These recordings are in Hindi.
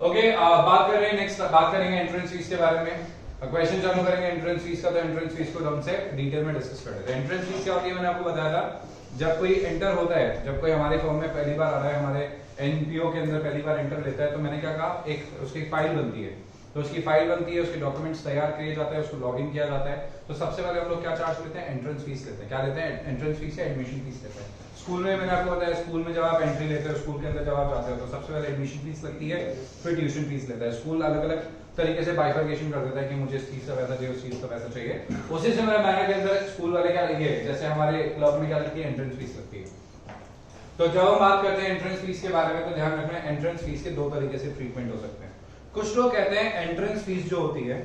ओके, बात कर रहे हैं नेक्स्ट, बात करेंगे एंट्रेंस फीस के बारे में। क्वेश्चन चालू करेंगे एंट्रेंस फीस का। तो एंट्रेंस फीस को हमसे डिटेल में डिस्कस कर रहे हैं। एंट्रेंस फीस क्या होती है, मैंने आपको बताया था, जब कोई एंटर होता है, जब कोई हमारे फॉर्म में पहली बार आ रहा है, हमारे एनपीओ के अंदर पहली बार एंटर लेता है, तो मैंने क्या कहा, एक उसकी फाइल बनती है। तो उसकी फाइल बनती है, उसके डॉक्यूमेंट्स तैयार किए जाते हैं, उसको लॉगिन किया जाता है। तो सबसे पहले हम लोग क्या चार्ज लेते हैं, एंट्रेंस फीस लेते हैं। क्या लेते हैं, एंट्रेंस फीस या एडमिशन फीस लेते हैं। स्कूल में मैंने आपको बताया, स्कूल में जब आप एंट्री लेते हो, स्कूल के अंदर जब आप जाते हो, तो सबसे पहले एडमिशन फीस लगती है, फिर ट्यूशन फीस लेता है। स्कूल अलग अलग तरीके से बाइफरकेशन कर देता है कि मुझे इस चीज का पैसा चाहिए, उस चीज का पैसा चाहिए। उसी से मेरा मैनर के अंदर स्कूल वाले क्या लगे, जैसे हमारे क्लब में क्या लगती है, एंट्रेंस फीस लगती है। तो जब हम बात करते हैं एंट्रेंस फीस के बारे में, तो ध्यान रखना है एंट्रेंस फीस के दो तरीके से ट्रीटमेंट हो सकते हैं। कुछ लोग कहते हैं एंट्रेंस फीस जो होती है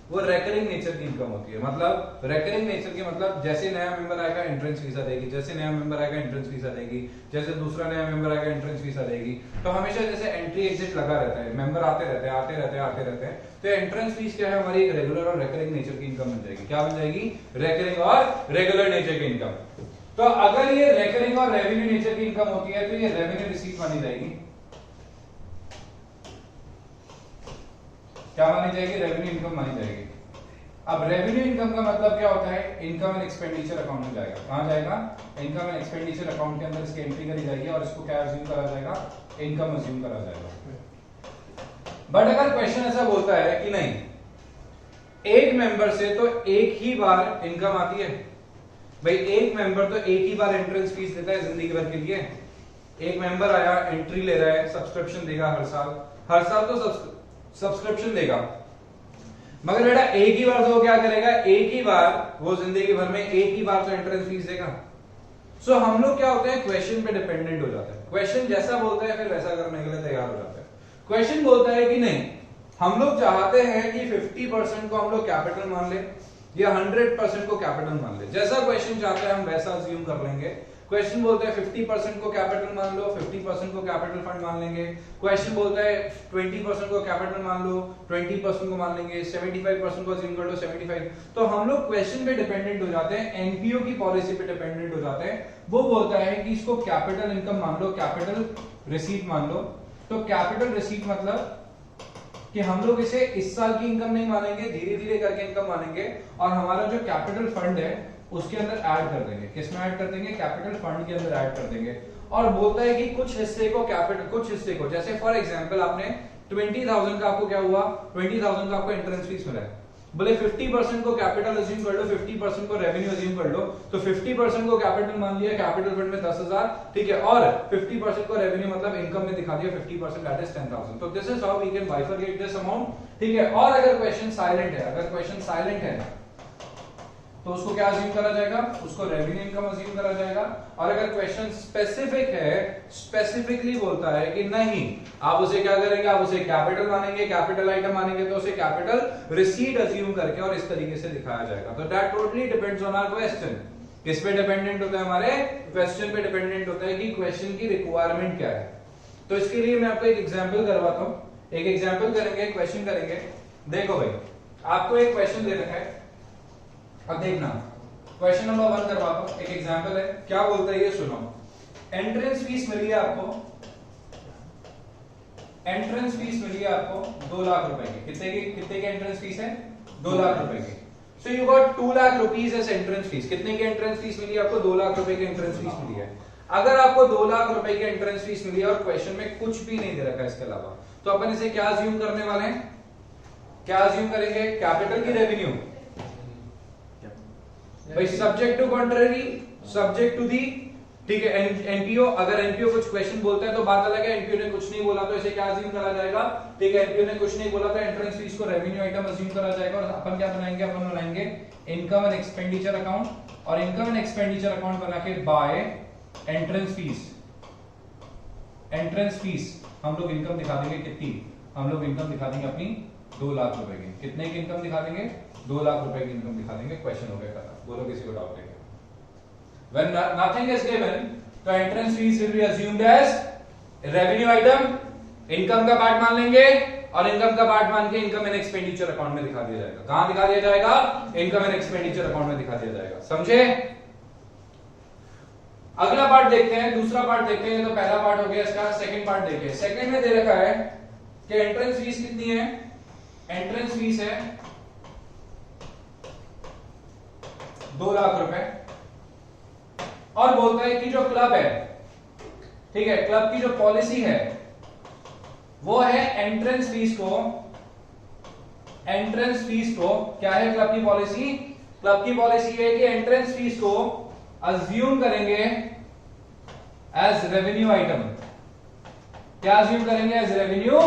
वो रेकरिंग नेचर की इनकम होती है। मतलब रेकरिंग नेचर की मतलब जैसे नया मेंबर आएगा एंट्रेंस फीस देगी, जैसे नया मेंबर आएगा एंट्रेंस फीस देगी, जैसे दूसरा नया मेंबर आएगा एंट्रेंस फीस देगी। तो हमेशा जैसे एंट्री एग्जिट लगा रहता है, मेंबर आते रहते हैं, आते रहते हैं, आते रहते हैं। तो एंट्रेंस फीस क्या है, हमारी एक रेगुलर और रेकरिंग नेचर की इनकम बन जाएगी। क्या बन जाएगी, रेकरिंग और रेगुलर नेचर की इनकम। तो अगर ये रेकरिंग और रेवेन्यू नेचर की इनकम होती है, तो ये रेवेन्यू रिसीट मानी जाएगी। क्या मानी जाएगी, रेवेन्यू इनकम मानी जाएगी। अब रेवेन्यू इनकम का मतलब क्या होता है, इनकम एंड एक्सपेंडिचर अकाउंट में जाएगा। कहां जाएगा, इनकम एंड एक्सपेंडिचर अकाउंट के अंदर इसकी एंट्री करी जाएगी और इसको क्या अज्यूम करा जाएगा, इनकम अज्यूम करा जाएगा। बट अगर क्वेश्चन ऐसा बोलता है कि नहीं, एक मेंबर से तो एक ही बार इनकम आती है। भाई एक मेंबर तो एक ही बार एंट्रेंस फीस देता है जिंदगी भर के लिए। एक मेंबर आया, एंट्री ले रहा है, सब्सक्रिप्शन देगा हर साल तो सब्सक्रिप्शन देगा। मगर बेटा एक ही बार तो वो क्या करेगा, एक ही बार वो जिंदगी भर में एक ही बार तो एंट्रेंस फीस देगा। सो हम लोग क्या होते हैं, क्वेश्चन पे डिपेंडेंट हो जाते हैं। क्वेश्चन जैसा बोलता है फिर वैसा करने के लिए तैयार हो जाते हैं। क्वेश्चन बोलता है कि नहीं, हम लोग चाहते हैं कि 50% को हम लोग कैपिटल मान ले या 100% को कैपिटल मान ले। जैसा क्वेश्चन चाहता है हम वैसा अज्यूम कर लेंगे। क्वेश्चन बोलता है 50% को कैपिटल मान लो, 50% को कैपिटल फंड मान लेंगे। क्वेश्चन बोलता है 20% को कैपिटल मान लो, 20% को मान लेंगे, 75% को अज्यूम कर लो, 75। तो हम लोग क्वेश्चन पे डिपेंडेंट हो जाते हैं, एनपीओ की पॉलिसी पे डिपेंडेंट हो जाते हैं। वो बोलता है कि इसको कैपिटल इनकम मान लो, कैपिटल रिसीट मान लो। तो कैपिटल रिसीट मतलब कि हम लोग इसे इस साल की इनकम नहीं मानेंगे, धीरे धीरे करके इनकम मानेंगे और हमारा जो कैपिटल फंड है उसके अंदर ऐड कर देंगे। किसमें ऐड कर देंगे, कैपिटल फंड के अंदर ऐड कर देंगे। और बोलता है कि कुछ हिस्से को कैपिटल, कुछ हिस्से को, जैसे फॉर एग्जांपल आपने 20,000 का आपको क्या हुआ, 20,000 का आपको एंट्रेंस फीस मिला है। बोले 50% को कैपिटल अज्यूम कर लो, 50% को रेवेन्यू अज्यूम कर लो। तो 50% को कैपिटल मान लिया, कैपिटल फंड में 10,000, ठीक है, और 50% को रेवेन्यू मतलब इनकम में दिखा दिया 50%, दैट इज 10,000। तो this is how we can bifurcate this amount, ठीक है। और अगर क्वेश्चन साइलेंट है, अगर क्वेश्चन साइलेंट है तो उसको क्या अज्यूम करा जाएगा, उसको रेवेन्यू इनकम अज्यूम करा जाएगा। और अगर क्वेश्चन स्पेसिफिक है, स्पेसिफिकली बोलता है कि नहीं, आप उसे क्या करेंगे, आप उसे कैपिटल मानेंगे, कैपिटल आइटम मानेंगे, तो उसे कैपिटल रिसीट अज्यूम करके और इस तरीके से दिखाया जाएगा। तो that totally depends on our question. किस पे डिपेंडेंट होता है, हमारे क्वेश्चन पे डिपेंडेंट होता है कि क्वेश्चन की रिक्वायरमेंट क्या है। तो इसके लिए मैं आपको एक एग्जाम्पल करवाता हूं, एक एग्जाम्पल करेंगे, क्वेश्चन करेंगे। देखो भाई, आपको एक क्वेश्चन दे रखा है, अब देखना, क्वेश्चन नंबर 1 करवाता हूं, एक एग्जांपल है। क्या बोलता है ये सुनो, एंट्रेंस फीस मिली है आपको, एंट्रेंस फीस मिली है आपको 2 लाख रुपए की। कितने की एंट्रेंस फीस है, 2 लाख रुपए की। So you got 2 lakh rupees as entrance fees. कितने की एंट्रेंस फीस मिली है आपको, 2 लाख रुपए की एंट्रेंस फीस मिली है। अगर आपको 2 लाख रुपए की एंट्रेंस फीस मिली है और क्वेश्चन में कुछ भी नहीं दे रखा है इसके अलावा, तो अपन इसे क्या अज्यूम करने वाले हैं, क्या अज्यूम करेंगे, कैपिटल की रेवेन्यू। भाई subject to contrary, subject to the, ठीक है, एनपीओ। अगर एनपीओ कुछ क्वेश्चन बोलता है तो बात अलग है, एनपीओ ने कुछ नहीं बोला तो इसे क्या अज्यूम करा जाएगा, ठीक है, एनपीओ ने कुछ नहीं बोला तो एंट्रेंस फीस को रेवेन्यू आइटम अज्यूम करा जाएगा। और अपन क्या बनाएंगे, अपन बनाएंगे इनकम एंड एक्सपेंडिचर अकाउंट, और इनकम एंड एक्सपेंडिचर अकाउंट बना के by entrance fees. Entrance fees हम लोग इनकम दिखा देंगे कितनी, हम लोग इनकम दिखा देंगे अपनी 2 लाख रुपए की। कितने की इनकम दिखा देंगे, 2 लाख रुपए की इनकम दिखा देंगे। क्वेश्चन हो गया खत्म। बोलो किसी को डाउट है? When nothing is given, तो entrance fees will be assumed as revenue item, इनकम का पार्ट मान लेंगे और इनकम का पार्ट मान के इनकम एंड एक्सपेंडिचर अकाउंट में दिखा दिया जाएगा। कहां दिखा दिया जाएगा, इनकम एंड एक्सपेंडिचर अकाउंट में दिखा दिया जाएगा। समझे? अगला पार्ट देखते हैं, दूसरा पार्ट देखते हैं। तो पहला पार्ट हो गया इसका, सेकंड पार्ट देखिए। सेकंड में दे रखा है कि एंट्रेंस फीस कितनी है, एंट्रेंस फीस है 2 लाख रुपए, और बोलता है कि जो क्लब है, ठीक है, क्लब की जो पॉलिसी है वो है एंट्रेंस फीस को, एंट्रेंस फीस को क्या है क्लब की पॉलिसी, क्लब की पॉलिसी है कि एंट्रेंस फीस को अज्यूम करेंगे एज रेवेन्यू आइटम। क्या अज्यूम करेंगे, एज रेवेन्यू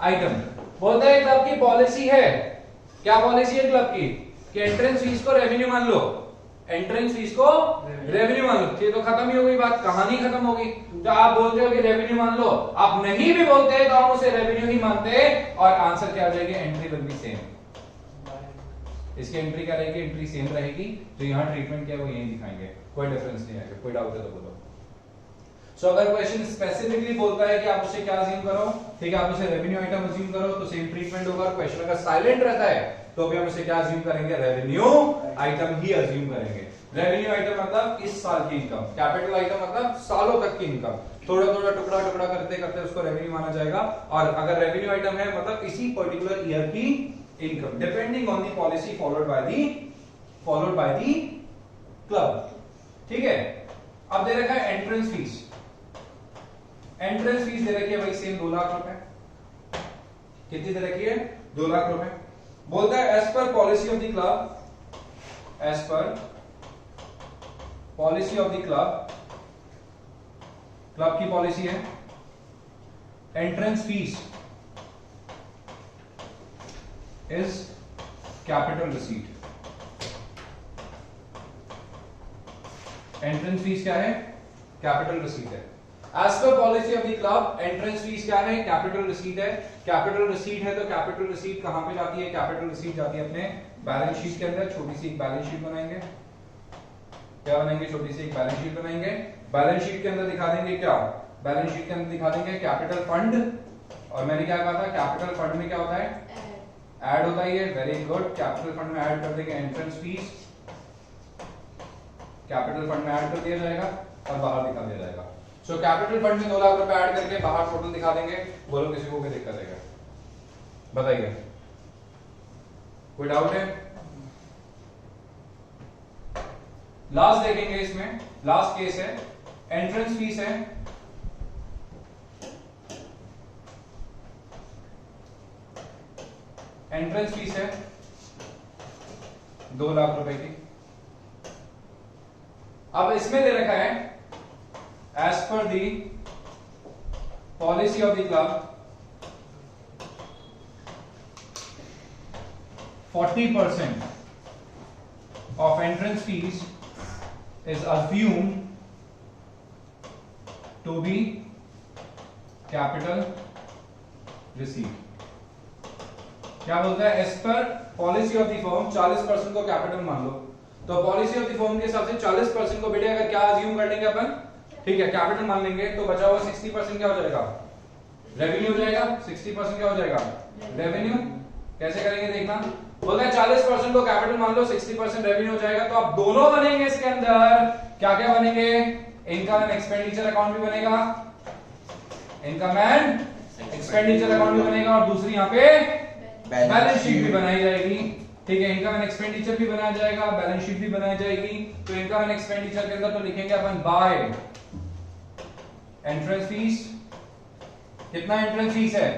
आइटम। बोलता है क्लब की पॉलिसी है, क्या पॉलिसी है क्लब की, कि एंट्रेंस फीस को रेवेन्यू मान लो, एंट्रेंस फीस को रेवेन्यू मान लो। ये तो खत्म ही हो गई बात, कहानी खत्म हो गई। तो आप बोलते हो कि रेवेन्यू मान लो, आप नहीं भी बोलते तो हम उसे रेवेन्यू ही मानते, और आंसर क्या आ जाएगी, एंट्री विल बी सेम। इसकी एंट्री क्या रहेगी, एंट्री सेम रहेगी। जो यहाँ ट्रीटमेंट क्या है वो यही दिखाएंगे, कोई डिफरेंस नहीं आएगा। कोई डाउट है तो बोलो। सो अगर क्वेश्चन स्पेसिफिकली बोलता है कि आप उसे क्या अज्यूम करो, ठीक है, आप उसे रेवेन्यू आइटम अज्यूम करो तो सेम ट्रीटमेंट होगा। क्वेश्चन अगर साइलेंट रहता है तो भी हम उसे क्या अज्यूम करेंगे, रेवेन्यू आइटम ही अज्यूम करेंगे। रेवेन्यू आइटम मतलब इस साल की इनकम, कैपिटल आइटम मतलब सालों तक की इनकम, थोड़ा थोड़ा टुकड़ा टुकड़ा करते करते उसको रेवेन्यू माना जाएगा। और अगर रेवेन्यू आइटम है मतलब इसी पर्टिकुलर ईयर की income, depending on the policy followed by the club. ठीक है, अब दे रखा है एंट्रेंस फीस, एंट्रेंस फीस दे रखी है भाई सेम 2 लाख रुपए। कितनी दे रखी है, 2 लाख रुपए। बोलता है as per policy of the club, as per policy of the club, club की पॉलिसी है entrance fees is capital receipt. Entrance fees क्या है, कैपिटल रिसीट है। As per policy of the club entrance fees क्या है, कैपिटल रिसीट है। कैपिटल रिसीट है तो कैपिटल रिसीट कहां पे जाती है, कैपिटल रिसीट जाती है अपने बैलेंस शीट के अंदर। छोटी सी एक बैलेंस शीट बनाएंगे, क्या बनाएंगे, छोटी सी एक बैलेंस शीट बनाएंगे। बैलेंस शीट के अंदर दिखा देंगे क्या, बैलेंस शीट के अंदर दिखा देंगे कैपिटल फंड। और मैंने क्या कहा था, कैपिटल फंड में क्या होता है, ऐड होता है। वेरी गुड, कैपिटल फंड में ऐड कर देंगे एंट्रेंस फीस, कैपिटल फंड में ऐड कर दिया जाएगा और बाहर दिखा दिया जाएगा। सो कैपिटल फंड में 2 लाख रुपए ऐड करके बाहर टोटल दिखा देंगे। बोलो किसी को कोई दिक्कत है क्या, बताइए, कोई डाउट है। लास्ट देखेंगे इसमें, लास्ट केस है एंट्रेंस फीस है एंट्रेंस फीस है 2 लाख रुपए की। अब इसमें दे रखा है as per the policy of the club 40% of entrance fees is assumed to be capital receipt। क्या बोलता है, as per policy of the firm 40% को कैपिटल मान लो। तो पॉलिसी ऑफ द फर्म के हिसाब से 40% को बेटे अगर क्या अज्यूम कर लेंगे अपन, ठीक है, कैपिटल मान लेंगे तो बचा हुआ 60% क्या हो जाएगा, रेवेन्यू हो जाएगा। 60% क्या हो जाएगा, रेवेन्यू। कैसे करेंगे देखना, बोलता है 40% को कैपिटल मान लो, 60% रेवेन्यू हो जाएगा। तो अब दोनों बनेंगे इसके अंदर, क्या क्या बनेंगे, इनकम एंड एक्सपेंडिचर अकाउंट भी बनेगा, इनकम एंड एक्सपेंडिचर अकाउंट भी बनेगा, और दूसरी यहाँ पे बैलेंस शीट भी बनाई जाएगी। ठीक है, इनकम एंड एक्सपेंडिचर भी बनाया जाएगा, बैलेंस शीट भी बनाई जाएगी। तो इनकम एंड एक्सपेंडिचर के अंदर तो लिखेंगे अपन बाय एंट्रेंस फीस। कितना एंट्रेंस फीस है,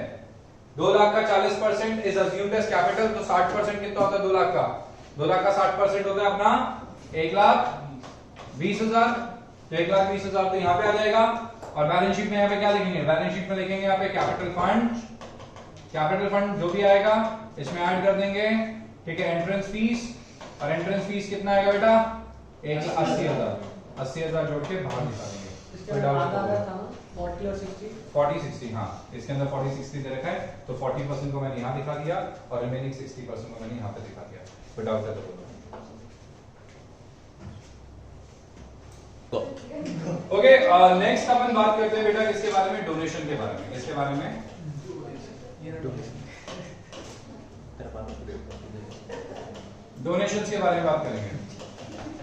2 लाख का 40% इज अज्यूम्ड एज कैपिटल। तो 60% कितना होता है 2 लाख का, 2 लाख का 60% होता है अपना 1,20,000। तो 1,20,000 तो यहाँ पे आ जाएगा। और बैलेंस शीट में यहाँ पे क्या लिखेंगे, बैलेंस शीट में लिखेंगे यहाँ पे कैपिटल फंड, कैपिटल फंड जो भी आएगा इसमें ऐड कर देंगे। ठीक है, एंट्रेंस फीस, और एंट्रेंस फीस कितना आएगा बेटा, 1,80,000। 80,000 जोड़ के बाहर दिखा देंगे। 40 60, हाँ इसके अंदर 40 60 दे रखा है। तो 40% को मैंने यहाँ दिखा दिया और रिमेनिंग 60% को मैंने यहाँ पे दिखा दिया। कोई डाउट है तो बोलो। ओके, नेक्स्ट अपन बात करते हैं बेटा किसके बारे में, डोनेशन के बारे में। इसके बारे में डोनेशंस के बारे में बात करेंगे।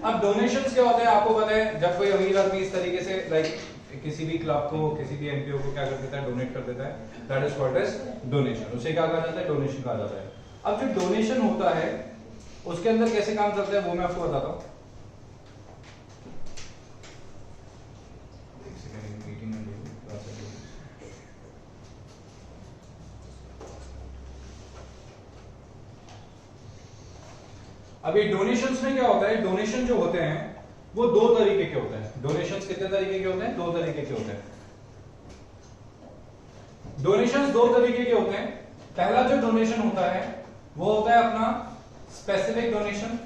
अब डोनेशंस क्या होता है आपको पता है, जब कोई अमीर आदमी इस तरीके से लाइक किसी भी क्लब को, किसी भी एनपीओ को क्या कर देता है, डोनेट कर देता है, that is called as donation. उसे क्या कहा जाता है, डोनेशन कहा जाता है। अब जो डोनेशन होता है उसके अंदर कैसे काम करता है वो मैं आपको बताता हूं। अभी डोनेशंस में क्या होता है, डोनेशन जो होते हैं वो दो तरीके के होते हैं। डोनेशंस कितने तरीके के होते हैं, दो तरीके के होते हैं। डोनेशंस दो तरीके के होते हैं। पहला जो डोनेशन होता है वो होता है अपना स्पेसिफिक डोनेशन।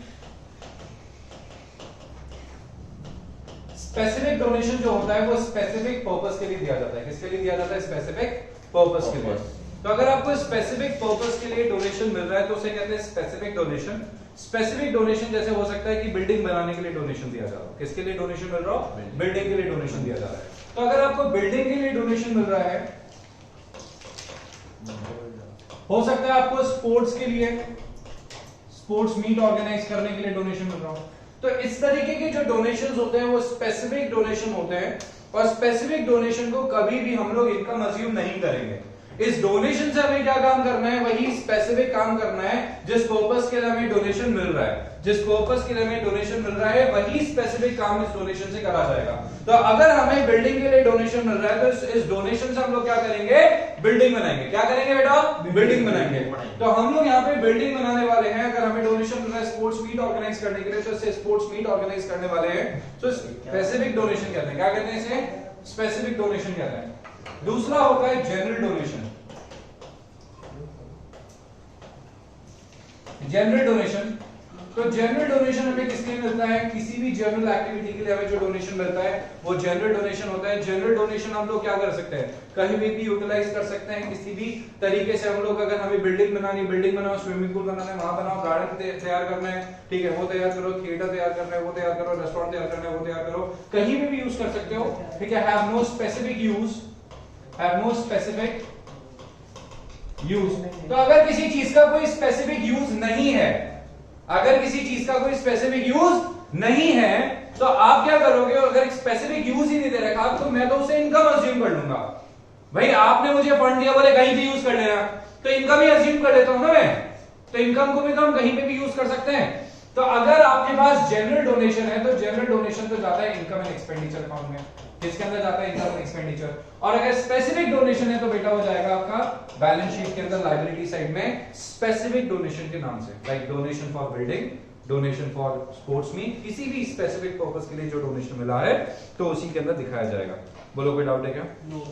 स्पेसिफिक डोनेशन जो होता है वो स्पेसिफिक पर्पस के लिए दिया जाता है। किसके लिए दिया जाता है, स्पेसिफिक पर्पस के लिए। तो अगर आपको स्पेसिफिक पर्पस के लिए डोनेशन मिल रहा है तो उसे कहते हैं स्पेसिफिक डोनेशन। स्पेसिफिक डोनेशन जैसे हो सकता है कि बिल्डिंग बनाने के लिए डोनेशन दिया जा रहा है। किसके लिए डोनेशन मिल रहा हो, बिल्डिंग के लिए डोनेशन दिया जा रहा है। तो अगर आपको बिल्डिंग के लिए डोनेशन मिल रहा है, हो सकता है आपको स्पोर्ट्स के लिए, स्पोर्ट्स मीट ऑर्गेनाइज करने के लिए डोनेशन मिल रहा हो। तो इस तरीके के जो डोनेशंस होते हैं वो स्पेसिफिक डोनेशन होते हैं। और स्पेसिफिक डोनेशन को कभी भी हम लोग इनकम अज्यूम नहीं करेंगे। इस डोनेशन से हमें क्या काम करना है, वही स्पेसिफिक काम करना है जिस पर्पस के लिए हमें डोनेशन मिल रहा है। जिस पर्पस के लिए हमें डोनेशन मिल रहा है वही स्पेसिफिक काम इस डोनेशन से करा जाएगा। तो अगर हमें बिल्डिंग के लिए डोनेशन मिल रहा है तो इस डोनेशन से हम लोग क्या करेंगे, बिल्डिंग बनाएंगे। क्या करेंगे बेटा, बिल्डिंग बनाएंगे। तो हम लोग यहाँ पे बिल्डिंग बनाने वाले हैं। अगर हमें डोनेशन मिल रहा है स्पोर्ट्स मीट ऑर्गेनाइज करने के लिए तो इससे स्पोर्ट्स मीट ऑर्गेनाइज करने वाले हैं, तो स्पेसिफिक डोनेशन कहते हैं। क्या कहते हैं इसे, स्पेसिफिक डोनेशन कहते हैं। दूसरा होता है जनरल डोनेशन। जनरल डोनेशन, तो जनरल डोनेशन हमें किसके लिए मिलता है, किसी भी जनरल एक्टिविटी के लिए हमें जो डोनेशन मिलता है वो जनरल डोनेशन होता है। जनरल डोनेशन हम लोग क्या कर सकते हैं, कहीं भी यूटिलाइज कर सकते हैं किसी भी तरीके से। हम लोग अगर हमें बिल्डिंग बनानी, बिल्डिंग बनाओ, स्विमिंग पूल बनाना है वहां बनाओ, गार्डन तैयार करना है, ठीक है वो तैयार करो, थिएटर तैयार करना है वो तैयार करो, रेस्टोरेंट तैयार करना है वो तैयार करो, कहीं भी यूज कर सकते हो, ठीक है। Have no specific use, have no specific use. तो अगर किसी चीज का कोई स्पेसिफिक यूज नहीं है, अगर किसी चीज का कोई स्पेसिफिक यूज नहीं है तो आप क्या करोगे, अगर स्पेसिफिक यूज ही नहीं दे रखा तो मैं तो उसे इनकम अज्यूम कर लूंगा। भाई आपने मुझे फंड दिया, बोले कहीं भी यूज कर लेना, तो इनकम ही अज्यूम कर लेता हूं ना मैं। तो इनकम को भी तो हम कहीं पे भी यूज कर सकते हैं। तो अगर आपके पास जनरल डोनेशन है तो जनरल डोनेशन तो जाता है इनकम एंड एक्सपेंडिचर अकाउंट में, जिसके अंदर जाता है इनकम एंड एक्सपेंडिचर। और अगर स्पेसिफिक डोनेशन है तो बेटा हो जाएगा आपका बैलेंस शीट के अंदर लायबिलिटी साइड में स्पेसिफिक डोनेशन के नाम से, like donation for building, donation for sports meet, किसी भी स्पेसिफिक पर्पस के लिए जो डोनेशन मिला है तो उसी के अंदर दिखाया जाएगा। बोलो कोई डाउट है क्या? नो।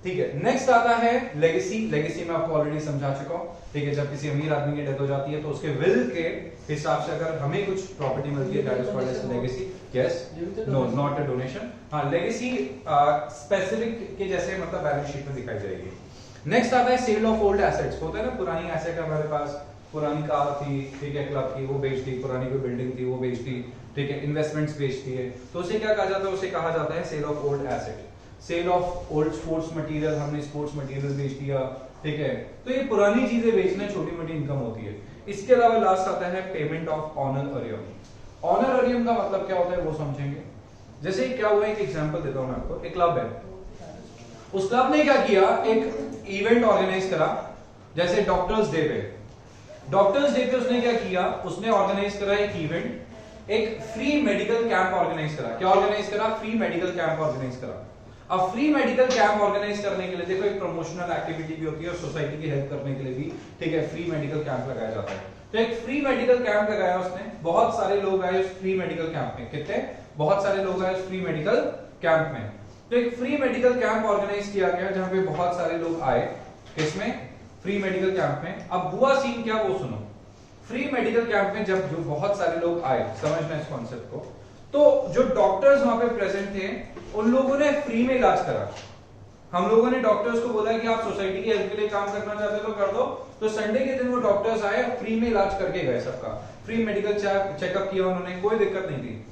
ठीक है, नेक्स्ट आता है लेगेसी। लेगेसी में आपको ऑलरेडी समझा चुका हूं, ठीक है। जब किसी अमीर आदमी की डेथ हो जाती है तो उसके विल के हिसाब से अगर हमें कुछ प्रॉपर्टी मिलती है, that is called as legacy. Yes, no, not a donation. हाँ, लेगेसी स्पेसिफिक के जैसे मतलब बैलेंस शीट में दिखाई जाएगी। नेक्स्ट आता है सेल ऑफ ओल्ड एसेट्स। होता है ना, पुरानी एसेट हमारे पास, पुरानी कार थी, ठीक है, क्लब की, वो बेच दी, पुरानी कोई बिल्डिंग थी वो बेच दी, ठीक है, इन्वेस्टमेंट्स बेच दिए, तो उसे क्या कहा जाता है, उसे कहा जाता है sale of old asset. Sale of old sports material, हमने स्पोर्ट्स मटेरियल बेच दिया, ठीक है। तो ये पुरानी चीजें बेचना छोटी मोटी इनकम होती है। इसके अलावा लास्ट आता है पेमेंट ऑफ ऑनर अरियम। ऑनर अरियम का मतलब क्या होता है वो समझेंगे। जैसे क्या हुआ, एक एग्जांपल देता हूं मैं आपको। एक क्लब है, उस क्लब ने क्या किया, एक इवेंट ऑर्गेनाइज करा, जैसे डॉक्टर्स डे पे। डॉक्टर्स डे पे उसने क्या किया, उसने ऑर्गेनाइज करा एक इवेंट, एक फ्री मेडिकल कैंप ऑर्गेनाइज करा। क्या ऑर्गेनाइज करा, फ्री मेडिकल कैंप ऑर्गेनाइज करा। अब फ्री मेडिकल कैंप ऑर्गेनाइज करने के लिए देखो एक प्रमोशनल एक्टिविटी भी होती है और सोसाइटी की हेल्प करने के लिए भी, ठीक है, फ्री मेडिकल कैंप लगाया जाता है। तो एक फ्री मेडिकल कैंप लगाया उसने, बहुत सारे लोग आए उस फ्री मेडिकल कैंप में। कितने, बहुत सारे लोग आए उस फ्री मेडिकल कैंप में। तो एक फ्री मेडिकल कैंप ऑर्गेनाइज किया गया जहां पे बहुत सारे लोग आए, किसमें, फ्री मेडिकल कैंप में। अब हुआ सीन क्या वो सुनो। फ्री मेडिकल कैंप में जब जो बहुत सारे लोग आए, समझना इस कॉन्सेप्ट को, तो जो डॉक्टर्स वहां पे प्रेजेंट थे उन लोगों ने फ्री में इलाज करा। हम लोगों ने डॉक्टर्स को बोला कि आप सोसाइटी की हेल्प के लिए काम करना चाहते हो तो कर दो। तो संडे के दिन वो डॉक्टर्स आए, फ्री में इलाज करके गए सबका, फ्री मेडिकल चेकअप किया उन्होंने, कोई दिक्कत नहीं थी।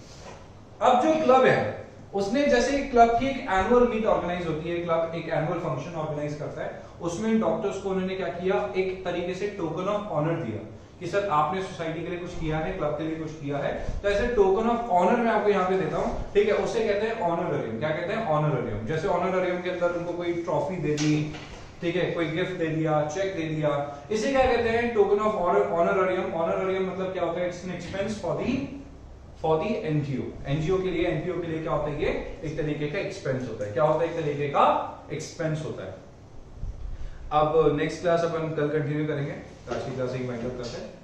अब जो क्लब है उसने, जैसे क्लब की एक एनुअल मीट ऑर्गेनाइज होती है, क्लब एक एनुअल फंक्शन ऑर्गेनाइज करता है, उसमें डॉक्टर्स को उन्होंने क्या किया, एक तरीके से टोकन ऑफ ऑनर दिया कि सर आपने सोसाइटी के लिए कुछ किया है, क्लब के लिए कुछ किया है, तो ऐसे टोकन ऑफ ऑनर मैं आपको यहाँ पे देता हूँ, ठीक है, उसे कहते हैं ऑनररियम। क्या कहते हैं? ऑनररियम। जैसे ऑनररियम के अंदर उनको कोई ट्रॉफी दे दी, ठीक है, कोई गिफ्ट दे दिया, चेक दे दिया, इसे क्या कहते हैं? Token of ऑनररियम। ऑनररियम मतलब क्या होता है? It's an expense for the NGO. NGO के लिए क्या होता है? ये एक तरीके का एक्सपेंस होता है। क्या होता है? एक तरीके का एक्सपेंस होता है। अब नेक्स्ट क्लास अपन कल कंटिन्यू करेंगे, आज की क्लास एक वाइंड अप करते हैं।